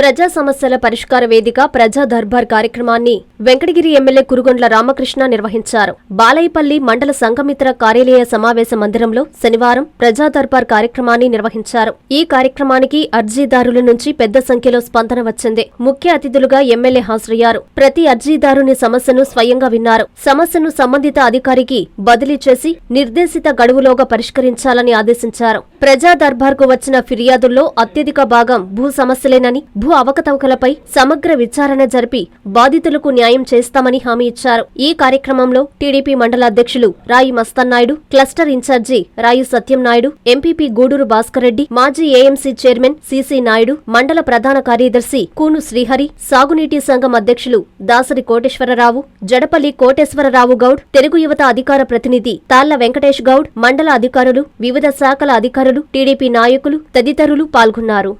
ప్రజా సమస్యల పరిష్కార వేదిక ప్రజా దర్బార్ కార్యక్రమాన్ని వెంకటగిరి ఎమ్మెల్యే కురుగొండ్ల రామకృష్ణ నిర్వహించారు. బాలయ్యపల్లి మండల సంఘమిత్ర కార్యాలయ సమావేశ మందిరంలో శనివారం ప్రజా దర్బార్ కార్యక్రమాన్ని నిర్వహించారు. ఈ కార్యక్రమానికి అర్జీదారుల నుంచి పెద్ద సంఖ్యలో స్పందన వచ్చింది. ముఖ్య అతిథులుగా ఎమ్మెల్యే హాజరయ్యారు. ప్రతి అర్జీదారుని సమస్యను స్వయంగా విన్నారు. సమస్యను సంబంధిత అధికారికి బదిలీ చేసి నిర్దేశిత గడువులోగా పరిష్కరించాలని ఆదేశించారు. ప్రజా దర్బార్కు వచ్చిన ఫిర్యాదుల్లో అత్యధిక భాగం భూ సమస్యలేనని, భూ అవకతవకలపై సమగ్ర విచారణ జరిపి బాధితులకు న్యాయం చేస్తామని హామీ ఇచ్చారు. ఈ కార్యక్రమంలో టీడీపీ మండల అధ్యక్షులు రాయి మస్తాన్నాయుడు, క్లస్టర్ ఇన్ఛార్జి రాయి సత్యం నాయుడు, ఎంపీపీ గూడూరు భాస్కర్ రెడ్డి, మాజీ ఏఎంసీ చైర్మన్ సిసి నాయుడు, మండల ప్రధాన కార్యదర్శి కూను శ్రీహరి, సాగునీటి సంఘం అధ్యక్షులు దాసరి కోటేశ్వరరావు, జడపల్లి కోటేశ్వరరావు గౌడ్, తెలుగు యువత అధికార ప్రతినిధి తాళ్ల వెంకటేష్ గౌడ్, మండల అధికారులు, వివిధ శాఖల అధికారులు, టీడీపీ నాయకులు తదితరులు పాల్గొన్నారు.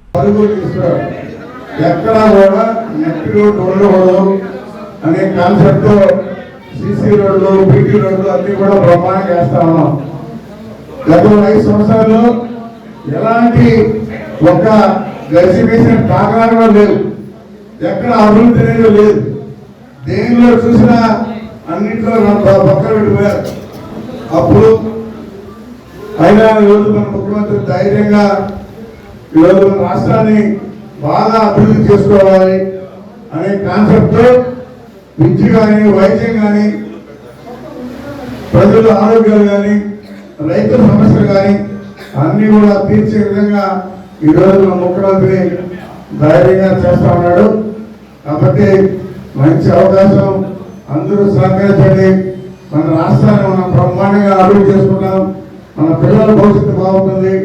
ఎక్కడా కూడా నెట్లు రోడ్లు అనే కాన్సెప్ట్ తో సిసి రోడ్లు, బీటీ రోడ్లు అన్ని కూడా బ్రహ్మాండంగా వేస్తా ఉన్నాం. గత 5 సంవత్సరాల్లో ఎలాంటి ఒక ఎగ్జిబిషన్ కారణంగా లేదు, ఎక్కడ అభివృద్ధి అనేది లేదు. దేనిలో చూసినా అన్నింటిలో పక్కన పెట్టిపోయారు. అప్పుడు అయినా ఈరోజు మన ముఖ్యమంత్రి ధైర్యంగా ఈరోజు మన రాష్ట్రాన్ని బాగా అభివృద్ధి చేసుకోవాలి అనే కాన్సెప్ట్ తో విద్య కానీ, వైద్యం కానీ, ప్రజల ఆరోగ్యాలు కానీ, రైతుల సమస్యలు కానీ అన్ని కూడా తీర్చే విధంగా ఈరోజు మన ముఖ్యమంత్రి ధైర్యంగా చేస్తా ఉన్నాడు. కాబట్టి మంచి అవకాశం, అందరూ సహకరించండి. మన రాష్ట్రాన్ని మనం బ్రహ్మాండంగా అభివృద్ధి చేసుకుంటాం. మన పిల్లల భవిష్యత్తు బాగుంటుంది.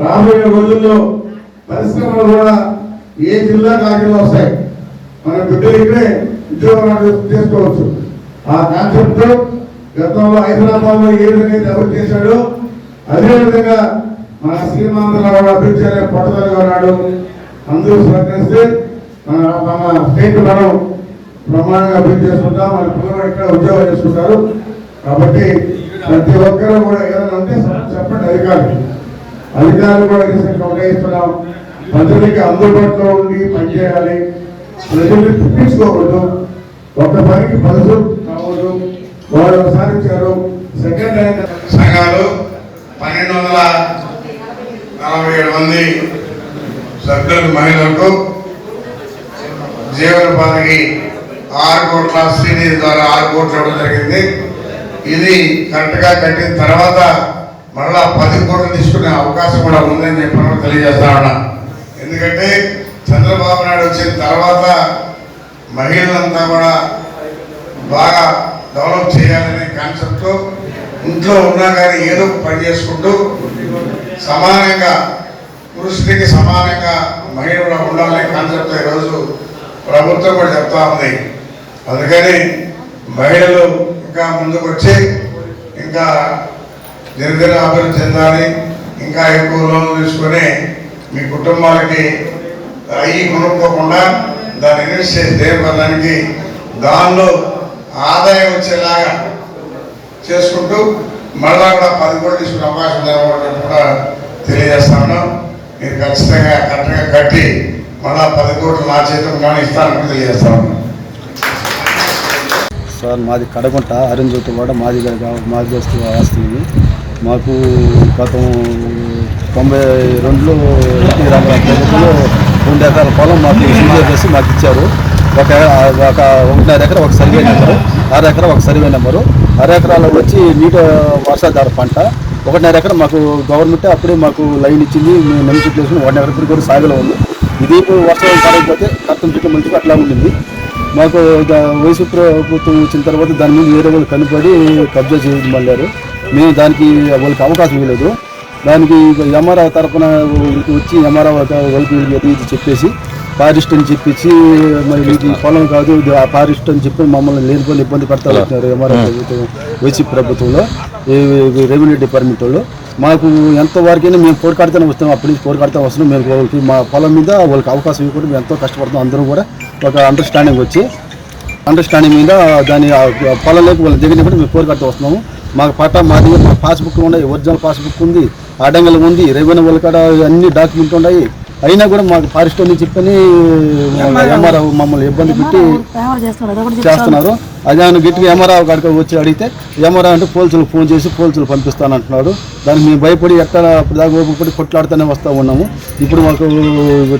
రాబోయే రోజుల్లో పరిశ్రమలు కూడా ఏ జిల్లా కార్యాలయాలు వస్తాయి, మన బిడ్డలు ఇక్కడే ఉద్యోగాలు చేసుకోవచ్చు. ఆ కాన్సెప్ట్ తో గతంలో హైదరాబాద్ లో ఏ విధంగా అభివృద్ధి చేశాడో అదేవిధంగా మన శ్రీమంతరావు అభివృద్ధి అనే పట్టుదలగా ఉన్నాడు. అందరూ సహకరిస్తే మన స్టేట్ మనం బ్రహ్మాండంగా అభివృద్ధి చేసుకుంటాం. మన పిల్లలు ఇక్కడ ఉద్యోగాలు చేసుకుంటారు. కాబట్టి ప్రతి ఒక్కరూ కూడా ఏదైనా ఉంటే చెప్పండి. అధికారులు కూడా రీసెంట్గా ఉపయోగిస్తున్నాం. ప్రజలకి అందుబాటులో ఉండి పనిచేయాలి. ప్రజల్ని తిప్పించుకోకూడదు. ఒక పనికి 10 కావద్దు. వాళ్ళు ఒకసారి ఇచ్చారు. సెకండ్ హ్యాండ్ సంఘాలు 1247 మంది సభ్యులకు, మహిళలకు జీవనోపాధికి 6 కోట్ల శ్రీనిధి ద్వారా 6 కోట్లు ఇవ్వడం జరిగింది. ఇది కరెక్ట్గా కట్టిన తర్వాత మళ్ళా 10 కోట్లు తీసుకునే అవకాశం కూడా ఉందని చెప్పి తెలియజేస్తా ఉన్నా. ఎందుకంటే చంద్రబాబు నాయుడు వచ్చిన తర్వాత మహిళలంతా కూడా బాగా డెవలప్ చేయాలనే కాన్సెప్ట్తో ఇంట్లో ఉన్నా కానీ ఏదో పని చేసుకుంటూ సమానంగా పురుషుడికి సమానంగా మహిళలు ఉండాలనే కాన్సెప్ట్తో ఈరోజు ప్రభుత్వం కూడా చెప్తా ఉంది. అందుకని మహిళలు ఇంకా ముందుకు వచ్చి ఇంకా దినదిన అభివృద్ధి చెందాలి. ఇంకా ఎక్కువ లోన్లు తీసుకొని మీ కుటుంబాలకి అయ్యి కొనుక్కోకుండా దాన్ని ఇన్వెస్ట్ చేసి దేవడానికి దానిలో ఆదాయం వచ్చేలాగా చేసుకుంటూ మళ్ళా కూడా 10 కోట్లు తీసుకునే అవకాశం జరగడం కూడా తెలియజేస్తా ఉన్నాం. మీరు ఖచ్చితంగా కరెక్ట్గా కట్టి మళ్ళా 10 కోట్లు నా చేతులు కానీ ఇస్తానని తెలియజేస్తా ఉన్నాం. సార్ మాది కడగుంట అరుంజ్యోతి కూడా మాది వస్తుంది. మాకు గతం 92లో ఎన్టీ రామారావు ప్రభుత్వంలో 2 ఎకరాల పొలం మాకు సీజర్ చేసి మాకు ఇచ్చారు. ఒక 1.5 ఎకరా ఒక సర్వే నెంబరు, 6 ఎకరా ఒక సర్వే నెంబరు. 6 ఎకరాలు వచ్చి నీటి వర్షాధార పంట. 1.5 ఎకరా మాకు గవర్నమెంట్ అప్పుడే మాకు లైన్ ఇచ్చింది. మేము నెమ్మ చుట్టూ వేసుకుని 1 ఎకరా కూడా సాగులో ఉంది. ఇది వర్షం పడకపోతే కర్తం చుట్టూ మంచిగా అట్లా ఉండింది. మాకు వయసు ప్రభుత్వం వచ్చిన తర్వాత దాని మీద వేరే వాళ్ళు కనుపడి కబ్జా చేయమన్నారు. మేము దానికి వాళ్ళకి అవకాశం ఇవ్వలేదు. దానికి ఎంఆర్ఓ తరఫున వచ్చి ఎంఆర్ఓ వాళ్ళకి ఇది చెప్పేసి ఫారెస్ట్ అని చెప్పించి మరి ఇది పొలం కాదు ఆ ఫారెస్ట్ అని చెప్పి మమ్మల్ని లేనిపోయిన ఇబ్బంది పడతా ఉంటున్నారు. ఎంఆర్ఓ ప్రభుత్వం, వైసీపీ ప్రభుత్వంలో రెవెన్యూ డిపార్ట్మెంట్ వాళ్ళు మాకు ఎంతవరకైనా మేము పోరాడుతూనే వస్తున్నాం. అప్పటి నుంచి పోరాడుతూ వస్తున్నాం. మేము వాళ్ళకి మా పొలం మీద వాళ్ళకి అవకాశం ఇవ్వకుండా మేము ఎంతో కష్టపడుతున్నాం. అందరూ కూడా ఒక అండర్స్టాండింగ్ మీద దాని పొలంలోకి వాళ్ళ దగ్గర కూడా మేము పోరాడుతూ వస్తున్నాము. మాకు పట్టా మాది పాస్బుక్ ఉన్నాయి, ఒరిజినల్ పాస్బుక్ ఉంది, అడంగలు ఉంది, రెవెన్యూ వాళ్ళ కాడ అన్ని డాక్యుమెంట్ ఉన్నాయి. అయినా కూడా మాకు ఫారెస్ట్ అని చెప్పని ఎంఆర్ఓ మమ్మల్ని ఇబ్బంది పెట్టి చేస్తున్నారు. అదే గట్టిగా ఎంఆర్ఓ కాడికి వచ్చి అడిగితే ఎంఆర్ఓ అంటే పోలీసులకు ఫోన్ చేసి పోలీసులు పంపిస్తానంటున్నాడు. దానికి మేము భయపడి ఎక్కడ దాకా ఓపికపడి కొట్లాడుతూనే వస్తూ ఉన్నాము. ఇప్పుడు మాకు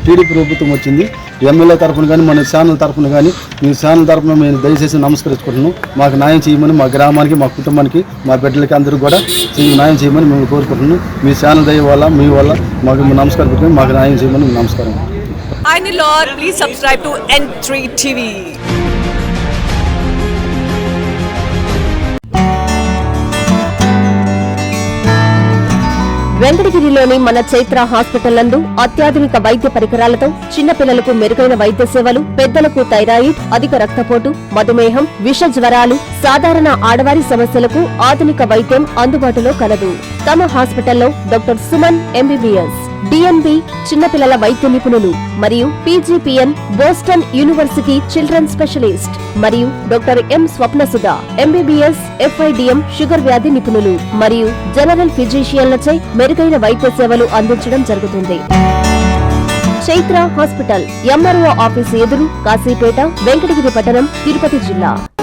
టీడీపీ ప్రభుత్వం వచ్చింది. ఎమ్మెల్యే తరఫున కానీ మన ఛానల్ తరఫున కానీ మీ ఛానల్ తరఫున మేము దయచేసి నమస్కరించుకుంటున్నాం. మాకు న్యాయం చేయమని మా గ్రామానికి మా కుటుంబానికి మా బిడ్డలకి అందరికీ కూడా న్యాయం చేయమని మేము కోరుకుంటున్నాం. మీ ఛానల్ దయ వల్ల మీ వల్ల మాకు నమస్కారం పెట్టుకుని మాకు న్యాయం చేయమని నమస్కారం. Please subscribe to N3 TV. వెంకటగిరిలోని మన చైత్ర హాస్పిటల్ నందు అత్యాధునిక వైద్య పరికరాలతో చిన్నపిల్లలకు మెరుగైన వైద్య సేవలు, పెద్దలకు థైరాయిడ్, అధిక రక్తపోటు, మధుమేహం, విష జ్వరాలు, సాధారణ ఆడవారి సమస్యలకు ఆధునిక వైద్యం అందుబాటులో కలదు. తమ హాస్పిటల్లో డాక్టర్ సుమన్ ఎంబీబీఎస్, డిఎన్బి చిన్నపిల్లల వైద్య నిపుణులు మరియు PGPN Boston university children specialist మరియు doctor M Swapnasudha MBBS FIDM sugar వ్యాధి నిపుణులు మరియు జనరల్ ఫిజిషియన్లచే మెరుగైన వైద్య సేవలు అందించడం జరుగుతుంది. చైత్ర హాస్పిటల్, ఎంఆర్ఓ ఆఫీసు ఎదురు, కాశీపేట, వెంకటగిరి పట్టణం, తిరుపతి జిల్లా.